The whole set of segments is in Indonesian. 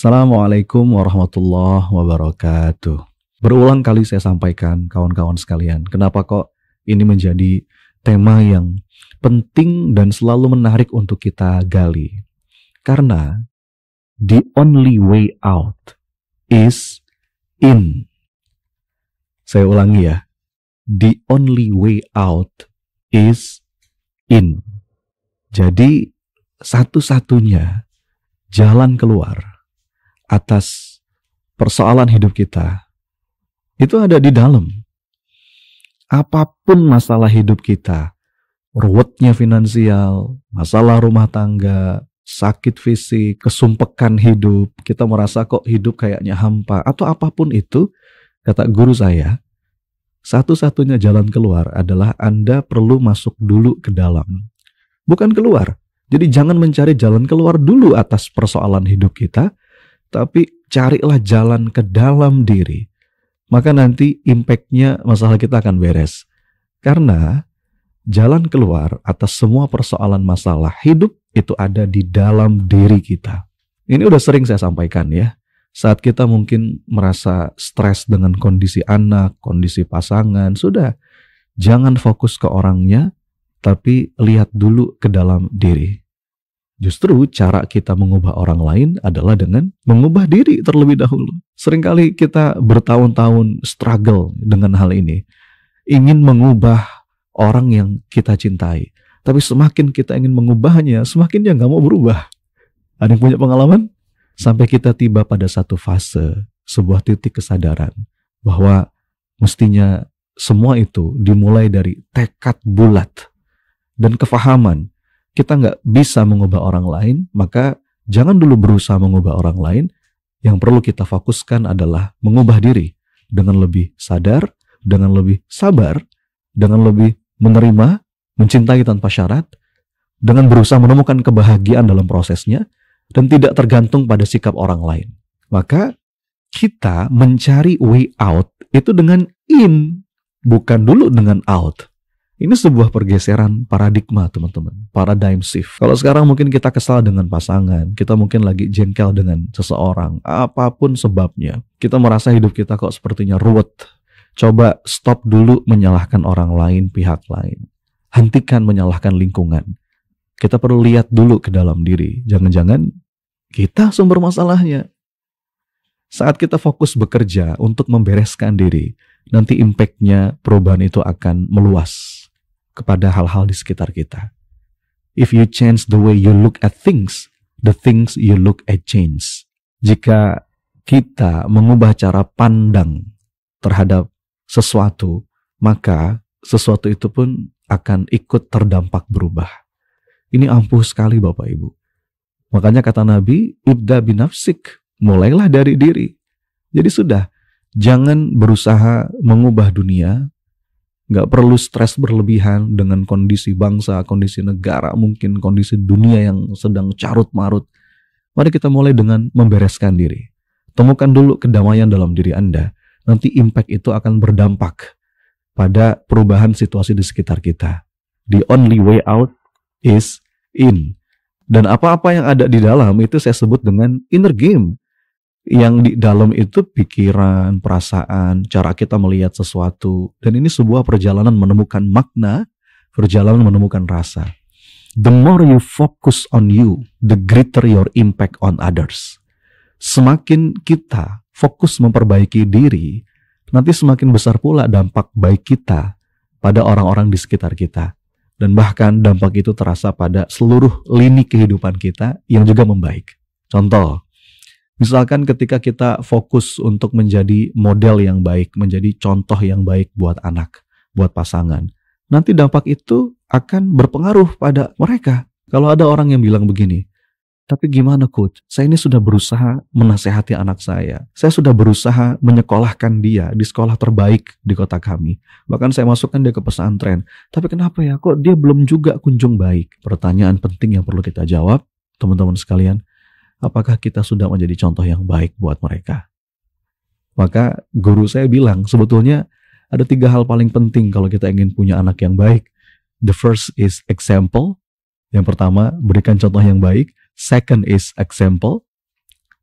Assalamualaikum warahmatullahi wabarakatuh. Berulang kali saya sampaikan kawan-kawan sekalian, kenapa kok ini menjadi tema yang penting dan selalu menarik untuk kita gali. Karena the only way out is in. Saya ulangi ya. The only way out is in. Jadi satu-satunya jalan keluar atas persoalan hidup kita itu ada di dalam. Apapun masalah hidup kita, ruwetnya finansial, masalah rumah tangga, sakit fisik, kesumpekan hidup, kita merasa kok hidup kayaknya hampa, atau apapun itu, kata guru saya, satu-satunya jalan keluar adalah Anda perlu masuk dulu ke dalam. Bukan keluar. Jadi jangan mencari jalan keluar dulu atas persoalan hidup kita, tapi carilah jalan ke dalam diri. Maka nanti impact-nya masalah kita akan beres. Karena jalan keluar atas semua persoalan masalah hidup itu ada di dalam diri kita. Ini udah sering saya sampaikan ya. Saat kita mungkin merasa stres dengan kondisi anak, kondisi pasangan, sudah jangan fokus ke orangnya, tapi lihat dulu ke dalam diri. Justru cara kita mengubah orang lain adalah dengan mengubah diri terlebih dahulu. Seringkali kita bertahun-tahun struggle dengan hal ini. Ingin mengubah orang yang kita cintai. Tapi semakin kita ingin mengubahnya, semakin dia nggak mau berubah. Ada yang punya pengalaman? Sampai kita tiba pada satu fase, sebuah titik kesadaran. Bahwa mestinya semua itu dimulai dari tekad bulat dan kefahaman. Kita nggak bisa mengubah orang lain, maka jangan dulu berusaha mengubah orang lain. Yang perlu kita fokuskan adalah mengubah diri dengan lebih sadar, dengan lebih sabar, dengan lebih menerima, mencintai tanpa syarat, dengan berusaha menemukan kebahagiaan dalam prosesnya, dan tidak tergantung pada sikap orang lain. Maka kita mencari way out itu dengan in, bukan dulu dengan out. Ini sebuah pergeseran paradigma, teman-teman. Paradigm shift. Kalau sekarang mungkin kita kesal dengan pasangan, kita mungkin lagi jengkel dengan seseorang, apapun sebabnya. Kita merasa hidup kita kok sepertinya ruwet. Coba stop dulu menyalahkan orang lain, pihak lain. Hentikan menyalahkan lingkungan. Kita perlu lihat dulu ke dalam diri. Jangan-jangan kita sumber masalahnya. Saat kita fokus bekerja untuk membereskan diri, nanti impact-nya perubahan itu akan meluas kepada hal-hal di sekitar kita. If you change the way you look at things, the things you look at change. Jika kita mengubah cara pandang terhadap sesuatu, maka sesuatu itu pun akan ikut terdampak berubah. Ini ampuh sekali Bapak Ibu. Makanya kata Nabi, ibda binafsik, mulailah dari diri. Jadi sudah, jangan berusaha mengubah dunia. Gak perlu stres berlebihan dengan kondisi bangsa, kondisi negara, mungkin kondisi dunia yang sedang carut marut. Mari kita mulai dengan membereskan diri. Temukan dulu kedamaian dalam diri Anda. Nanti impact itu akan berdampak pada perubahan situasi di sekitar kita. The only way out is in. Dan apa-apa yang ada di dalam itu saya sebut dengan inner game. Yang di dalam itu pikiran, perasaan, cara kita melihat sesuatu. Dan ini sebuah perjalanan menemukan makna, perjalanan menemukan rasa. The more you focus on you, the greater your impact on others. Semakin kita fokus memperbaiki diri, nanti semakin besar pula dampak baik kita pada orang-orang di sekitar kita. Dan bahkan dampak itu terasa pada seluruh lini kehidupan kita yang juga membaik. Contoh, misalkan ketika kita fokus untuk menjadi model yang baik, menjadi contoh yang baik buat anak, buat pasangan, nanti dampak itu akan berpengaruh pada mereka. Kalau ada orang yang bilang begini, tapi gimana coach, saya ini sudah berusaha menasehati anak saya sudah berusaha menyekolahkan dia di sekolah terbaik di kota kami, bahkan saya masukkan dia ke pesantren, tapi kenapa ya kok dia belum juga kunjung baik? Pertanyaan penting yang perlu kita jawab, teman-teman sekalian, apakah kita sudah menjadi contoh yang baik buat mereka? Maka guru saya bilang, sebetulnya ada 3 hal paling penting kalau kita ingin punya anak yang baik. The first is example. Yang pertama, berikan contoh yang baik. Second is example.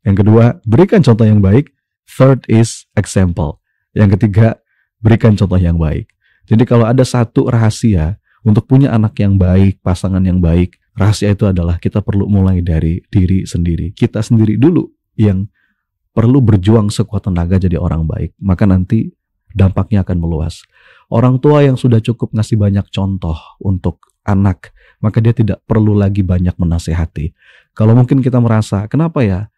Yang kedua, berikan contoh yang baik. Third is example. Yang ketiga, berikan contoh yang baik. Jadi kalau ada satu rahasia untuk punya anak yang baik, pasangan yang baik, rahasia itu adalah kita perlu mulai dari diri sendiri. Kita sendiri dulu yang perlu berjuang sekuat tenaga jadi orang baik. Maka nanti dampaknya akan meluas. Orang tua yang sudah cukup ngasih banyak contoh untuk anak, maka dia tidak perlu lagi banyak menasehati. Kalau mungkin kita merasa, kenapa ya?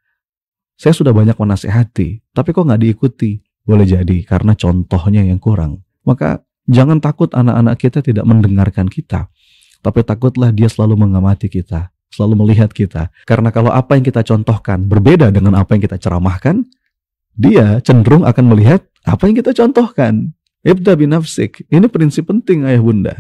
Saya sudah banyak menasehati, tapi kok nggak diikuti? Boleh jadi karena contohnya yang kurang. Maka jangan takut anak-anak kita tidak mendengarkan kita, tapi takutlah dia selalu mengamati kita, selalu melihat kita. Karena kalau apa yang kita contohkan berbeda dengan apa yang kita ceramahkan, dia cenderung akan melihat apa yang kita contohkan. Ibda binafsik. Ini prinsip penting ayah bunda.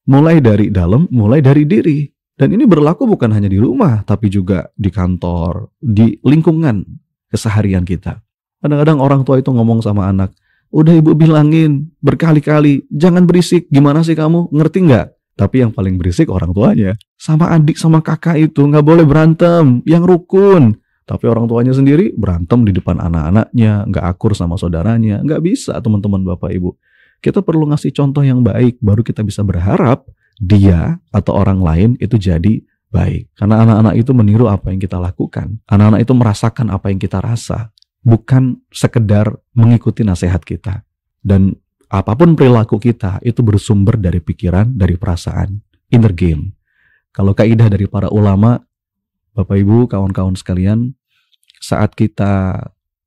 Mulai dari dalam, mulai dari diri. Dan ini berlaku bukan hanya di rumah, tapi juga di kantor, di lingkungan keseharian kita. Kadang-kadang orang tua itu ngomong sama anak, udah ibu bilangin berkali-kali, jangan berisik, gimana sih kamu, ngerti nggak? Tapi yang paling berisik orang tuanya. Sama adik, sama kakak itu nggak boleh berantem, yang rukun. Tapi orang tuanya sendiri berantem di depan anak-anaknya, nggak akur sama saudaranya, nggak bisa teman-teman bapak ibu. Kita perlu ngasih contoh yang baik, baru kita bisa berharap dia atau orang lain itu jadi baik. Karena anak-anak itu meniru apa yang kita lakukan. Anak-anak itu merasakan apa yang kita rasa. Bukan sekedar mengikuti nasihat kita. Dan apapun perilaku kita itu bersumber dari pikiran, dari perasaan. Inner game. Kalau kaidah dari para ulama, Bapak Ibu, kawan-kawan sekalian, saat kita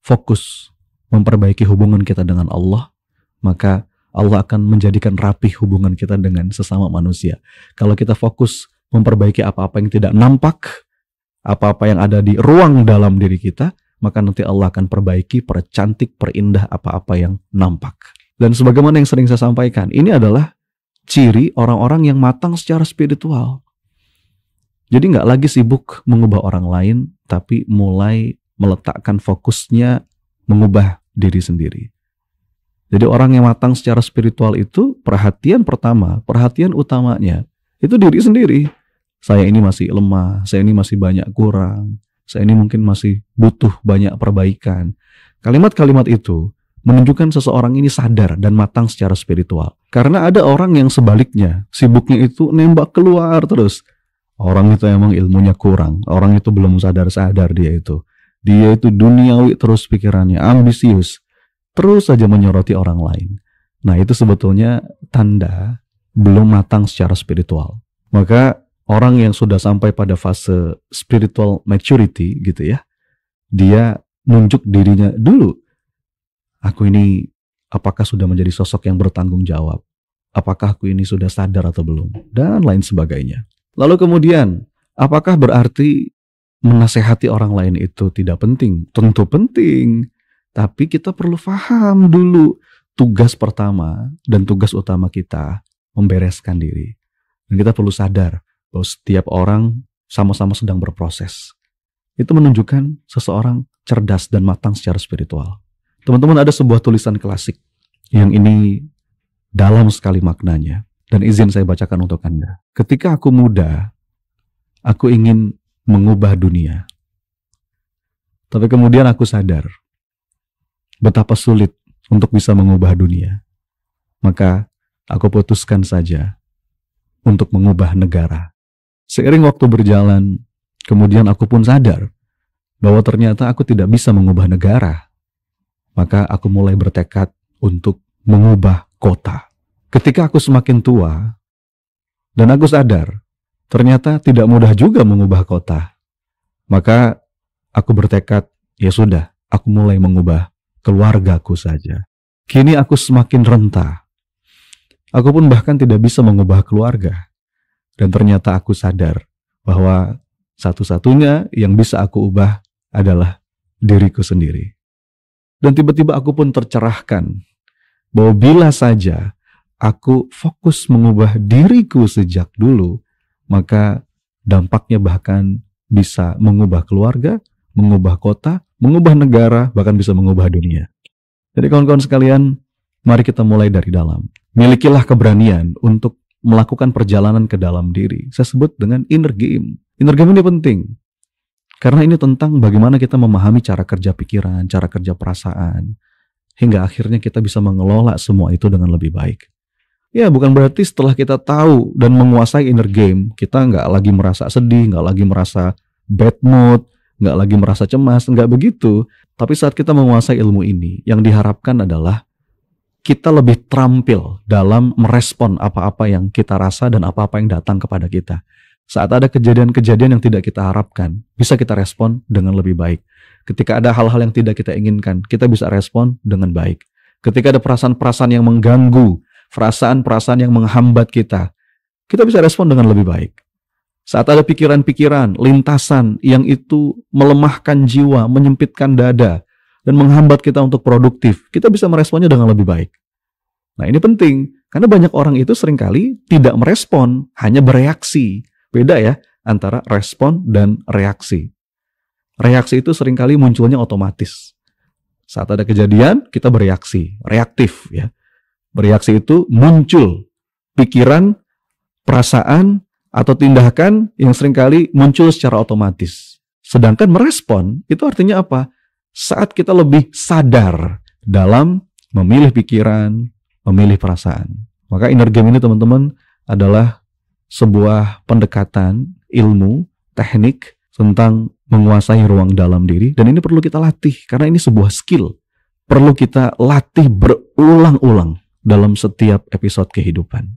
fokus memperbaiki hubungan kita dengan Allah, maka Allah akan menjadikan rapih hubungan kita dengan sesama manusia. Kalau kita fokus memperbaiki apa-apa yang tidak nampak, apa-apa yang ada di ruang dalam diri kita, maka nanti Allah akan perbaiki, percantik, perindah apa-apa yang nampak. Dan sebagaimana yang sering saya sampaikan, ini adalah ciri orang-orang yang matang secara spiritual. Jadi nggak lagi sibuk mengubah orang lain, tapi mulai meletakkan fokusnya mengubah diri sendiri. Jadi orang yang matang secara spiritual itu perhatian pertama, perhatian utamanya itu diri sendiri. Saya ini masih lemah, saya ini masih banyak kurang, saya ini mungkin masih butuh banyak perbaikan. Kalimat-kalimat itu menunjukkan seseorang ini sadar dan matang secara spiritual. Karena ada orang yang sebaliknya, sibuknya itu nembak keluar terus. Orang itu emang ilmunya kurang, orang itu belum sadar-sadar dia itu. Dia itu duniawi terus pikirannya, ambisius. Terus saja menyoroti orang lain. Nah itu sebetulnya tanda belum matang secara spiritual. Maka orang yang sudah sampai pada fase spiritual maturity gitu ya, dia nunjuk dirinya dulu. Aku ini apakah sudah menjadi sosok yang bertanggung jawab? Apakah aku ini sudah sadar atau belum? Dan lain sebagainya. Lalu kemudian, apakah berarti menasehati orang lain itu tidak penting? Tentu penting. Tapi kita perlu paham dulu tugas pertama dan tugas utama kita membereskan diri. Dan kita perlu sadar bahwa setiap orang sama-sama sedang berproses. Itu menunjukkan seseorang cerdas dan matang secara spiritual. Teman-teman, ada sebuah tulisan klasik yang ini dalam sekali maknanya. Dan izin saya bacakan untuk Anda. Ketika aku muda, aku ingin mengubah dunia. Tapi kemudian aku sadar betapa sulit untuk bisa mengubah dunia. Maka aku putuskan saja untuk mengubah negara. Seiring waktu berjalan, kemudian aku pun sadar bahwa ternyata aku tidak bisa mengubah negara. Maka aku mulai bertekad untuk mengubah kota. Ketika aku semakin tua, dan aku sadar ternyata tidak mudah juga mengubah kota. Maka aku bertekad, ya sudah, aku mulai mengubah keluargaku saja. Kini aku semakin renta. Aku pun bahkan tidak bisa mengubah keluarga. Dan ternyata aku sadar bahwa satu-satunya yang bisa aku ubah adalah diriku sendiri. Dan tiba-tiba aku pun tercerahkan bahwa bila saja aku fokus mengubah diriku sejak dulu, maka dampaknya bahkan bisa mengubah keluarga, mengubah kota, mengubah negara, bahkan bisa mengubah dunia. Jadi kawan-kawan sekalian, mari kita mulai dari dalam. Milikilah keberanian untuk melakukan perjalanan ke dalam diri. Saya sebut dengan inner game. Inner game ini penting. Karena ini tentang bagaimana kita memahami cara kerja pikiran, cara kerja perasaan, hingga akhirnya kita bisa mengelola semua itu dengan lebih baik. Ya, bukan berarti setelah kita tahu dan menguasai inner game, kita nggak lagi merasa sedih, nggak lagi merasa bad mood, nggak lagi merasa cemas, nggak begitu. Tapi saat kita menguasai ilmu ini, yang diharapkan adalah kita lebih terampil dalam merespon apa-apa yang kita rasa dan apa-apa yang datang kepada kita. Saat ada kejadian-kejadian yang tidak kita harapkan, bisa kita respon dengan lebih baik. Ketika ada hal-hal yang tidak kita inginkan, kita bisa respon dengan baik. Ketika ada perasaan-perasaan yang mengganggu, perasaan-perasaan yang menghambat kita bisa respon dengan lebih baik. Saat ada pikiran-pikiran, lintasan yang itu melemahkan jiwa, menyempitkan dada, dan menghambat kita untuk produktif, kita bisa meresponnya dengan lebih baik. Nah, ini penting, karena banyak orang itu seringkali tidak merespon, hanya bereaksi. Beda ya, antara respon dan reaksi. Reaksi itu seringkali munculnya otomatis. Saat ada kejadian, kita bereaksi, reaktif ya. Bereaksi itu muncul pikiran, perasaan, atau tindakan yang seringkali muncul secara otomatis. Sedangkan merespon, itu artinya apa? Saat kita lebih sadar dalam memilih pikiran, memilih perasaan. Maka inner game ini teman-teman adalah sebuah pendekatan, ilmu, teknik tentang menguasai ruang dalam diri. Dan ini perlu kita latih, karena ini sebuah skill. Perlu kita latih berulang-ulang dalam setiap episode kehidupan.